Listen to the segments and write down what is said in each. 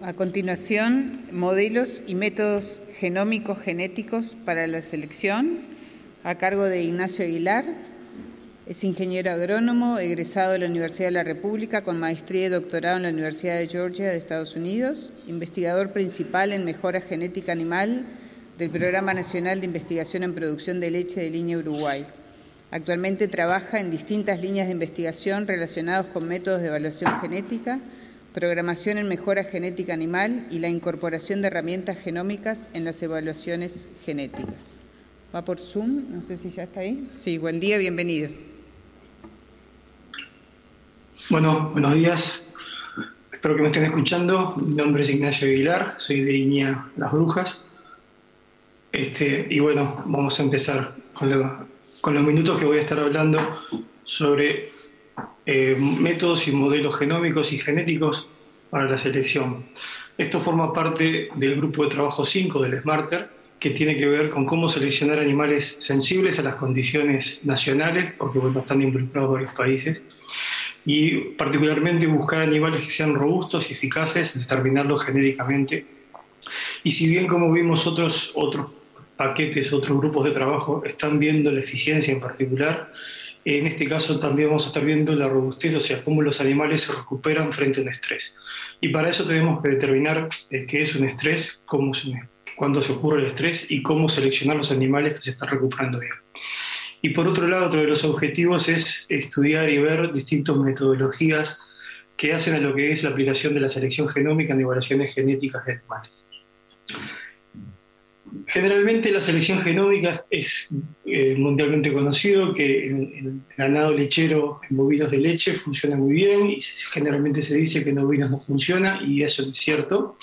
A continuación, modelos y métodos genómicos genéticos para la selección, a cargo de Ignacio Aguilar. Es ingeniero agrónomo, egresado de la Universidad de la República, con maestría y doctorado en la Universidad de Georgia de Estados Unidos, investigador principal en mejora genética animal del Programa Nacional de Investigación en Producción de Leche de Línea Uruguay. Actualmente trabaja en distintas líneas de investigación relacionadas con métodos de evaluación genética, programación en mejora genética animal y la incorporación de herramientas genómicas en las evaluaciones genéticas. Va por Zoom, no sé si ya está ahí. Sí, buen día, bienvenido. Bueno, buenos días. Espero que me estén escuchando. Mi nombre es Ignacio Aguilar, soy de línea Las Brujas. Y bueno, vamos a empezar con los minutos que voy a estar hablando sobre métodos y modelos genómicos y genéticos para la selección. Esto forma parte del grupo de trabajo 5 del SMARTER, que tiene que ver con cómo seleccionar animales sensibles a las condiciones nacionales, porque bueno, están involucrados varios países, y particularmente buscar animales que sean robustos y eficaces, determinarlos genéticamente. Y si bien, como vimos, otros paquetes, otros grupos de trabajo están viendo la eficiencia en particular, en este caso también vamos a estar viendo la robustez, o sea, cómo los animales se recuperan frente a un estrés. Y para eso tenemos que determinar qué es un estrés, cuándo se ocurre el estrés y cómo seleccionar los animales que se están recuperando bien. Y por otro lado, otro de los objetivos es estudiar y ver distintas metodologías que hacen a lo que es la aplicación de la selección genómica en evaluaciones genéticas de animales. Generalmente la selección genómica es mundialmente conocido que el ganado lechero en bovinos de leche funciona muy bien y generalmente se dice que en ovinos no funciona, y eso es cierto.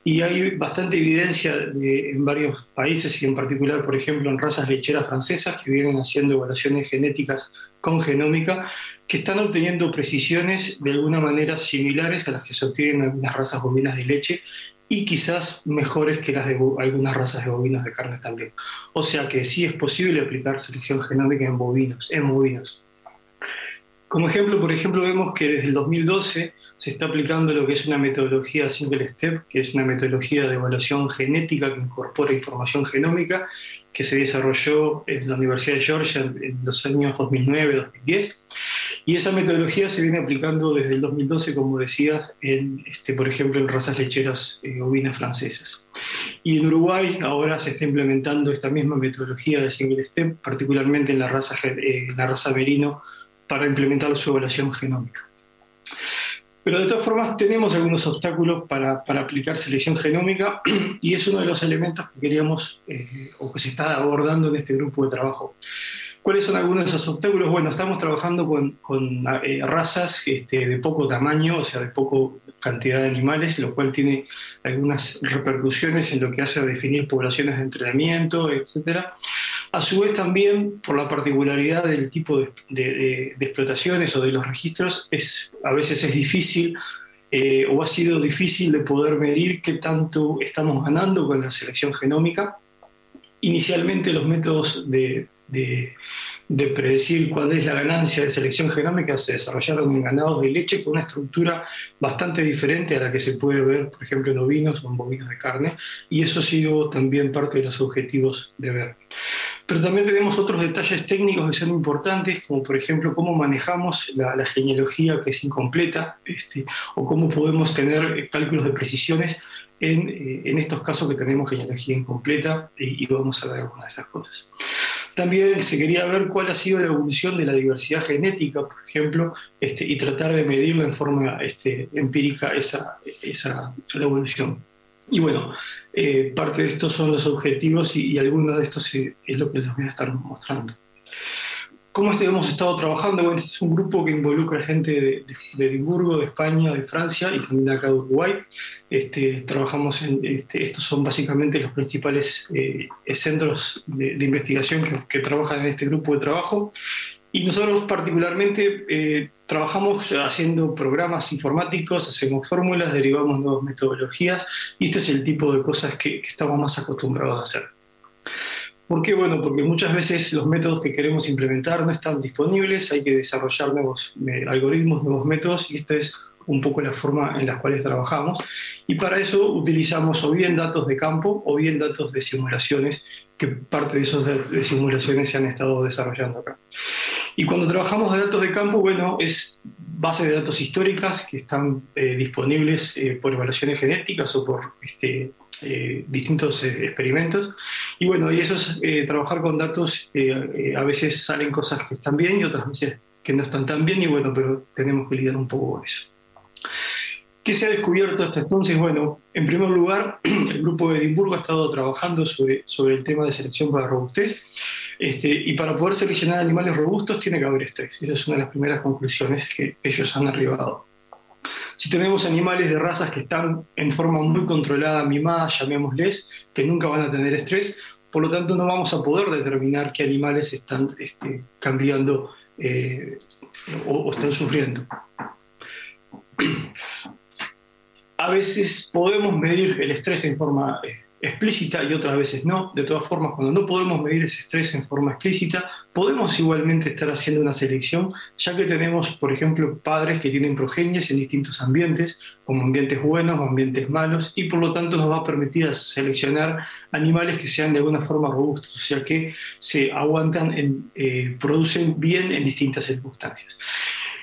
Y hay bastante evidencia en varios países y en particular, por ejemplo, en razas lecheras francesas que vienen haciendo evaluaciones genéticas con genómica, que están obteniendo precisiones de alguna manera similares a las que se obtienen en algunas razas bovinas de leche, y quizás mejores que las de algunas razas de bovinos de carne también. O sea que sí es posible aplicar selección genómica en bovinos. Como ejemplo, por ejemplo, vemos que desde el 2012 se está aplicando lo que es una metodología single step, que es una metodología de evaluación genética que incorpora información genómica, que se desarrolló en la Universidad de Georgia en los años 2009-2010. Y esa metodología se viene aplicando desde el 2012, como decías, por ejemplo, en razas lecheras ovinas francesas. Y en Uruguay ahora se está implementando esta misma metodología de single step, particularmente en la raza merino, para implementar su evaluación genómica. Pero de todas formas tenemos algunos obstáculos para aplicar selección genómica, y es uno de los elementos que queríamos o que se está abordando en este grupo de trabajo. ¿Cuáles son algunos de esos obstáculos? Bueno, estamos trabajando con razas de poco tamaño, o sea, de poca cantidad de animales, lo cual tiene algunas repercusiones en lo que hace a definir poblaciones de entrenamiento, etc. A su vez también, por la particularidad del tipo de explotaciones o de los registros, a veces es difícil o ha sido difícil de poder medir qué tanto estamos ganando con la selección genómica. Inicialmente los métodos de predecir cuál es la ganancia de selección genómica se desarrollaron en ganados de leche con una estructura bastante diferente a la que se puede ver, por ejemplo, en ovinos o en bovinos de carne, y eso ha sido también parte de los objetivos de ver. Pero también tenemos otros detalles técnicos que son importantes, como por ejemplo cómo manejamos la genealogía que es incompleta, o cómo podemos tener cálculos de precisiones en estos casos que tenemos genealogía incompleta, y vamos a ver algunas de esas cosas. También se quería ver cuál ha sido la evolución de la diversidad genética, por ejemplo, y tratar de medirla en forma empírica la evolución. Y bueno, parte de estos son los objetivos y algunos de estos es lo que les voy a estar mostrando. ¿Cómo hemos estado trabajando? Bueno, este es un grupo que involucra gente de Edimburgo, de España, de Francia y también de acá de Uruguay. Trabajamos estos son básicamente los principales centros de investigación que trabajan en este grupo de trabajo. Y nosotros particularmente trabajamos haciendo programas informáticos, hacemos fórmulas, derivamos nuevas metodologías, y este es el tipo de cosas que estamos más acostumbrados a hacer. ¿Por qué? Bueno, porque muchas veces los métodos que queremos implementar no están disponibles, hay que desarrollar nuevos algoritmos, nuevos métodos, y esta es un poco la forma en las cuales trabajamos. Y para eso utilizamos o bien datos de campo o bien datos de simulaciones, que parte de esas de simulaciones se han estado desarrollando acá. Y cuando trabajamos de datos de campo, bueno, es base de datos históricas que están disponibles por evaluaciones genéticas o por distintos experimentos. Y bueno, y eso es trabajar con datos, a veces salen cosas que están bien y otras veces que no están tan bien, y bueno, pero tenemos que lidiar un poco con eso. ¿Qué se ha descubierto hasta entonces? Bueno, en primer lugar, el grupo de Edimburgo ha estado trabajando sobre el tema de selección para robustez, y para poder seleccionar animales robustos tiene que haber estrés. Esa es una de las primeras conclusiones que ellos han arribado. Si tenemos animales de razas que están en forma muy controlada, mimada, llamémosles, que nunca van a tener estrés, por lo tanto no vamos a poder determinar qué animales están cambiando o están sufriendo. A veces podemos medir el estrés en forma explícita y otras veces no. De todas formas, cuando no podemos medir ese estrés en forma explícita, podemos igualmente estar haciendo una selección, ya que tenemos, por ejemplo, padres que tienen progenies en distintos ambientes, como ambientes buenos o ambientes malos, y por lo tanto nos va a permitir seleccionar animales que sean de alguna forma robustos, o sea que se aguantan, producen bien en distintas circunstancias.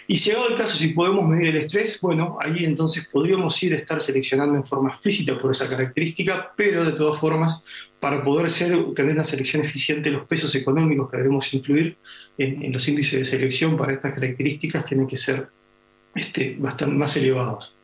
Y llegado el caso, si podemos medir el estrés, bueno, ahí entonces podríamos estar seleccionando en forma explícita por esa característica, pero de todas formas, para poder tener una selección eficiente, los pesos económicos que debemos incluir en los índices de selección para estas características tienen que ser bastante más elevados.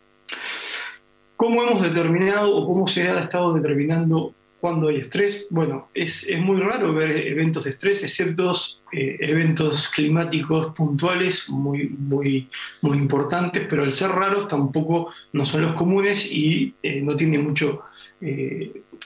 ¿Cómo hemos determinado o cómo se ha estado determinando cuando hay estrés? Bueno, es muy raro ver eventos de estrés, excepto eventos climáticos puntuales muy importantes, pero al ser raros tampoco no son los comunes y no tiene mucho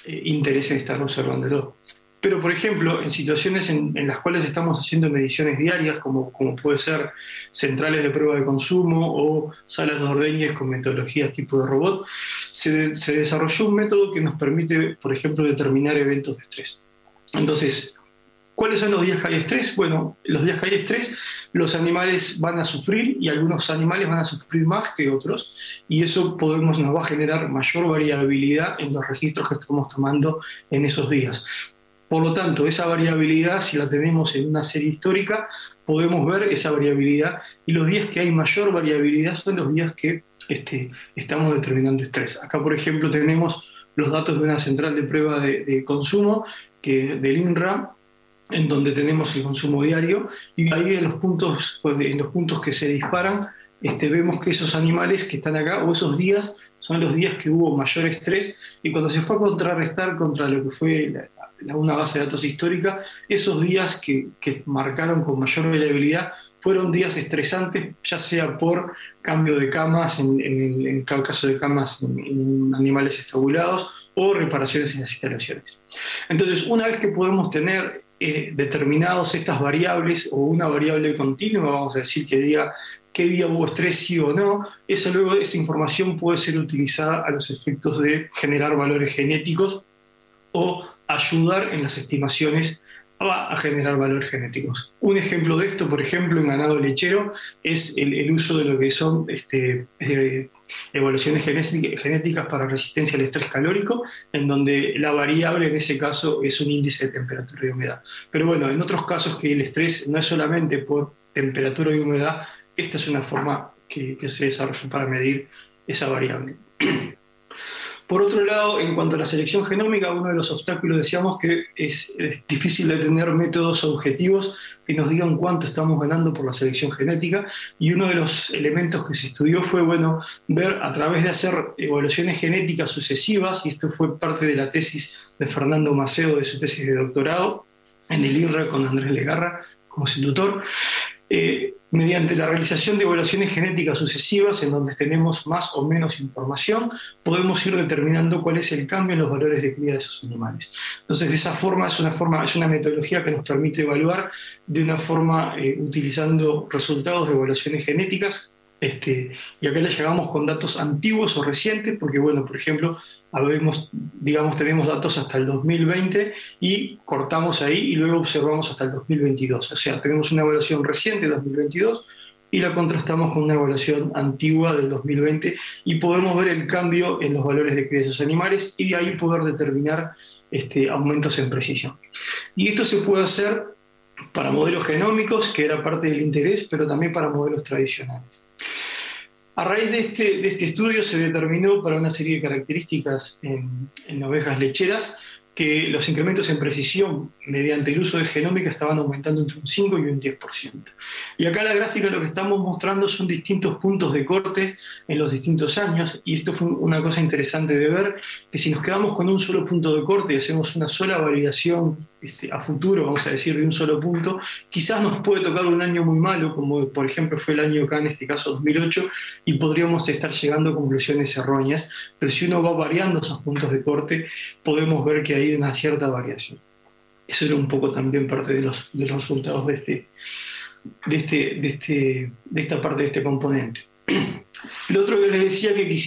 interés en estar observándolo. Pero, por ejemplo, en situaciones en las cuales estamos haciendo mediciones diarias, como puede ser centrales de prueba de consumo o salas de ordeñes con metodologías tipo de robot, se desarrolló un método que nos permite, por ejemplo, determinar eventos de estrés. Entonces, ¿cuáles son los días que hay estrés? Bueno, los días que hay estrés, los animales van a sufrir y algunos animales van a sufrir más que otros, y eso nos va a generar mayor variabilidad en los registros que estamos tomando en esos días. Por lo tanto, esa variabilidad, si la tenemos en una serie histórica, podemos ver esa variabilidad, y los días que hay mayor variabilidad son los días que estamos determinando estrés. Acá, por ejemplo, tenemos los datos de una central de prueba de consumo del INRA, en donde tenemos el consumo diario, y ahí en los puntos que se disparan, vemos que esos animales que están acá, o esos días, son los días que hubo mayor estrés, y cuando se fue a contrarrestar contra lo que fue una base de datos histórica, esos días que marcaron con mayor variabilidad fueron días estresantes, ya sea por cambio de camas, en el caso de camas en animales estabulados, o reparaciones en las instalaciones. Entonces, una vez que podemos tener determinados estas variables, o una variable continua, vamos a decir que diga qué día hubo estrés, sí o no, luego esa información puede ser utilizada a los efectos de generar valores genéticos o ayudar en las estimaciones a generar valores genéticos. Un ejemplo de esto, por ejemplo, en ganado lechero, es el uso de lo que son evaluaciones genéticas para resistencia al estrés calórico, en donde la variable en ese caso es un índice de temperatura y humedad. Pero bueno, en otros casos que el estrés no es solamente por temperatura y humedad, esta es una forma que se desarrolló para medir esa variable. Por otro lado, en cuanto a la selección genómica, uno de los obstáculos, decíamos que es difícil de tener métodos objetivos que nos digan cuánto estamos ganando por la selección genética, y uno de los elementos que se estudió fue, ver a través de hacer evaluaciones genéticas sucesivas, y esto fue parte de la tesis de Fernando Macedo, de su tesis de doctorado, en el INRA con Andrés Legarra como su tutor, mediante la realización de evaluaciones genéticas sucesivas, en donde tenemos más o menos información, podemos ir determinando cuál es el cambio en los valores de cría de esos animales. Entonces, de esa forma es una metodología que nos permite evaluar de una forma utilizando resultados de evaluaciones genéticas, y acá le llegamos con datos antiguos o recientes, porque, por ejemplo, tenemos datos hasta el 2020 y cortamos ahí y luego observamos hasta el 2022. O sea, tenemos una evaluación reciente, 2022, y la contrastamos con una evaluación antigua del 2020 y podemos ver el cambio en los valores de cría de esos animales y de ahí poder determinar aumentos en precisión. Y esto se puede hacer para modelos genómicos, que era parte del interés, pero también para modelos tradicionales. A raíz de este estudio se determinó para una serie de características en ovejas lecheras que los incrementos en precisión mediante el uso de genómica estaban aumentando entre un 5 y un 10%. Y acá la gráfica lo que estamos mostrando son distintos puntos de corte en los distintos años, y esto fue una cosa interesante de ver, que si nos quedamos con un solo punto de corte y hacemos una sola validación a futuro, vamos a decir, de un solo punto, quizás nos puede tocar un año muy malo, como por ejemplo fue el año acá, en este caso 2008, y podríamos estar llegando a conclusiones erróneas, pero si uno va variando esos puntos de corte, podemos ver que hay una cierta variación. Eso era un poco también parte de los resultados de esta parte de este componente. Lo otro que les decía que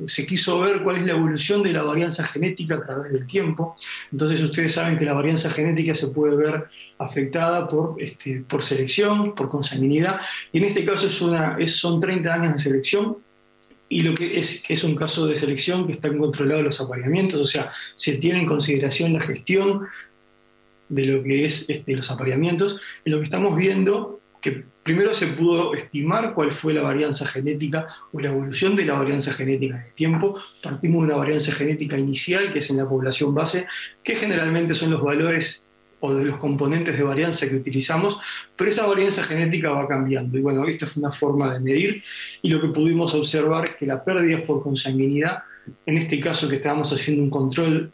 se quiso ver cuál es la evolución de la varianza genética a través del tiempo. Entonces ustedes saben que la varianza genética se puede ver afectada por selección, por consanguinidad, y en este caso son 30 años de selección, y lo que es un caso de selección que están controlados los apareamientos, o sea, se tiene en consideración la gestión de lo que es los apareamientos, y lo que estamos viendo que primero se pudo estimar cuál fue la varianza genética o la evolución de la varianza genética en el tiempo. Partimos de una varianza genética inicial, que es en la población base, que generalmente son los valores o de los componentes de varianza que utilizamos, pero esa varianza genética va cambiando. Y bueno, esta fue una forma de medir, y lo que pudimos observar es que la pérdida por consanguinidad, en este caso que estábamos haciendo un control,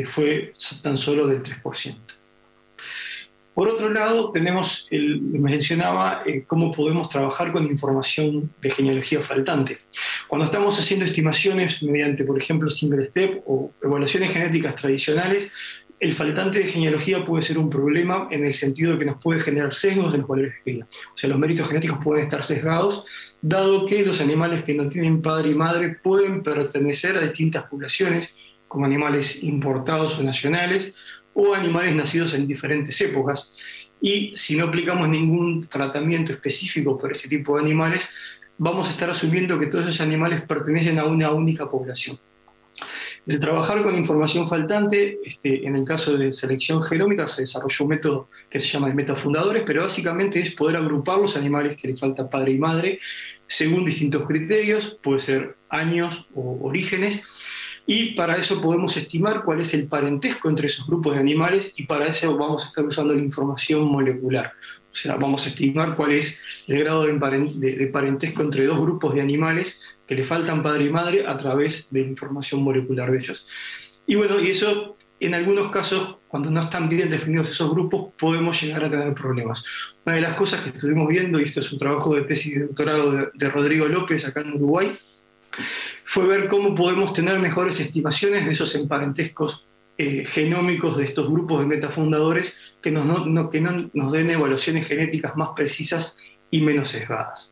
fue tan solo del 3%. Por otro lado, mencionaba cómo podemos trabajar con información de genealogía faltante. Cuando estamos haciendo estimaciones mediante, por ejemplo, single step o evaluaciones genéticas tradicionales, el faltante de genealogía puede ser un problema en el sentido de que nos puede generar sesgos de los valores de cría. O sea, los méritos genéticos pueden estar sesgados, dado que los animales que no tienen padre y madre pueden pertenecer a distintas poblaciones, como animales importados o nacionales, o animales nacidos en diferentes épocas, y si no aplicamos ningún tratamiento específico para ese tipo de animales, vamos a estar asumiendo que todos esos animales pertenecen a una única población. De trabajar con información faltante, en el caso de selección genómica se desarrolló un método que se llama de metafundadores, pero básicamente es poder agrupar los animales que les falta padre y madre según distintos criterios, puede ser años o orígenes, y para eso podemos estimar cuál es el parentesco entre esos grupos de animales, y para eso vamos a estar usando la información molecular. O sea, vamos a estimar cuál es el grado de parentesco entre dos grupos de animales que le faltan padre y madre a través de la información molecular de ellos. Y bueno, y eso en algunos casos, cuando no están bien definidos esos grupos, podemos llegar a tener problemas. Una de las cosas que estuvimos viendo, y esto es un trabajo de tesis de doctorado de Rodrigo López acá en Uruguay, fue ver cómo podemos tener mejores estimaciones de esos emparentescos genómicos de estos grupos de metafundadores que no nos den evaluaciones genéticas más precisas y menos sesgadas.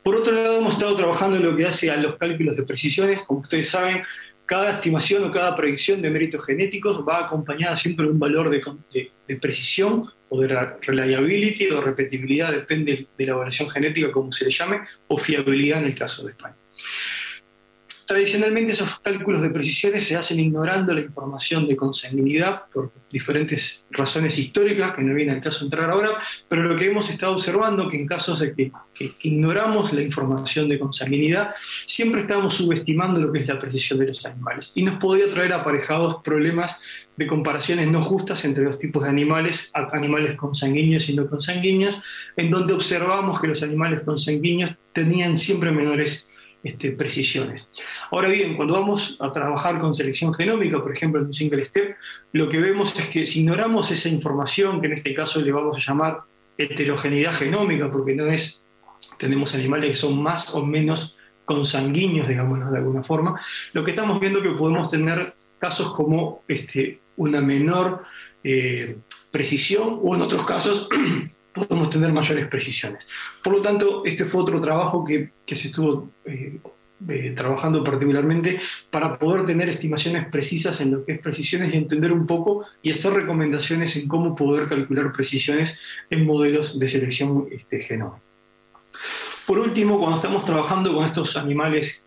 Por otro lado, hemos estado trabajando en lo que hace a los cálculos de precisiones. Como ustedes saben, cada estimación o cada predicción de méritos genéticos va acompañada siempre de un valor de precisión o de reliability o repetibilidad, depende de la evaluación genética, como se le llame, o fiabilidad en el caso de España. Tradicionalmente esos cálculos de precisiones se hacen ignorando la información de consanguinidad por diferentes razones históricas, que no viene al caso entrar ahora, pero lo que hemos estado observando que en casos de que ignoramos la información de consanguinidad, siempre estamos subestimando lo que es la precisión de los animales, y nos podría traer aparejados problemas de comparaciones no justas entre los tipos de animales consanguíneos y no consanguíneos, en donde observamos que los animales consanguíneos tenían siempre menores precisiones. Ahora bien, cuando vamos a trabajar con selección genómica, por ejemplo en un single step, lo que vemos es que si ignoramos esa información, que en este caso le vamos a llamar heterogeneidad genómica, porque tenemos animales que son más o menos consanguíneos, digámoslo de alguna forma, lo que estamos viendo es que podemos tener casos como una menor precisión, o en otros casos podemos tener mayores precisiones. Por lo tanto, este fue otro trabajo que se estuvo trabajando particularmente para poder tener estimaciones precisas en lo que es precisiones y entender un poco y hacer recomendaciones en cómo poder calcular precisiones en modelos de selección genómica. Por último, cuando estamos trabajando con estos animales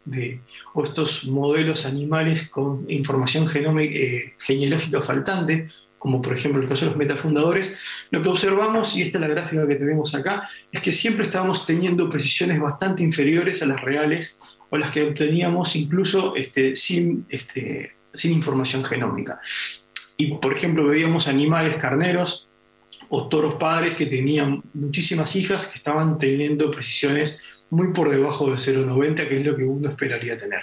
o estos modelos animales con información genealógica faltante, como por ejemplo el caso de los metafundadores, lo que observamos, y esta es la gráfica que tenemos acá, es que siempre estábamos teniendo precisiones bastante inferiores a las reales o las que obteníamos incluso sin información genómica. Y por ejemplo veíamos animales carneros o toros padres que tenían muchísimas hijas que estaban teniendo precisiones muy por debajo de 0,90, que es lo que uno esperaría tener.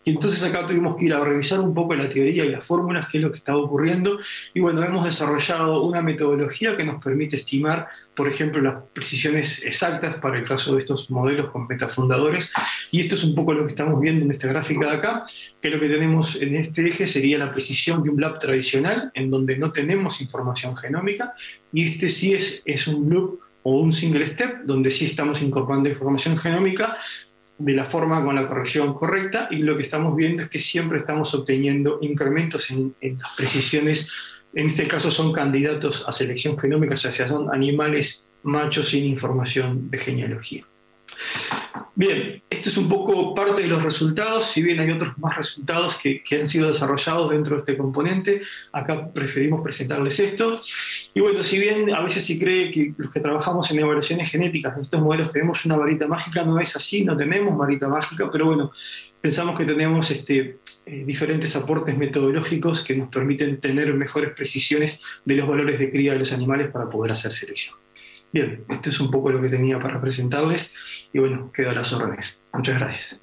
Y entonces acá tuvimos que ir a revisar un poco la teoría y las fórmulas, qué es lo que estaba ocurriendo, y bueno, hemos desarrollado una metodología que nos permite estimar, por ejemplo, las precisiones exactas para el caso de estos modelos con metafundadores, y esto es un poco lo que estamos viendo en esta gráfica de acá, que lo que tenemos en este eje sería la precisión de un BLAP tradicional, en donde no tenemos información genómica, y este sí es un loop o un single step, donde sí estamos incorporando información genómica de la forma con la corrección correcta, y lo que estamos viendo es que siempre estamos obteniendo incrementos en las precisiones. En este caso son candidatos a selección genómica, o sea, son animales machos sin información de genealogía. Bien, esto es un poco parte de los resultados, si bien hay otros más resultados que han sido desarrollados dentro de este componente, acá preferimos presentarles esto. Y bueno, si bien a veces se cree que los que trabajamos en evaluaciones genéticas de estos modelos tenemos una varita mágica, no es así, no tenemos varita mágica, pero bueno, pensamos que tenemos diferentes aportes metodológicos que nos permiten tener mejores precisiones de los valores de cría de los animales para poder hacer selección. Bien, esto es un poco lo que tenía para presentarles y bueno, quedo a las órdenes. Muchas gracias.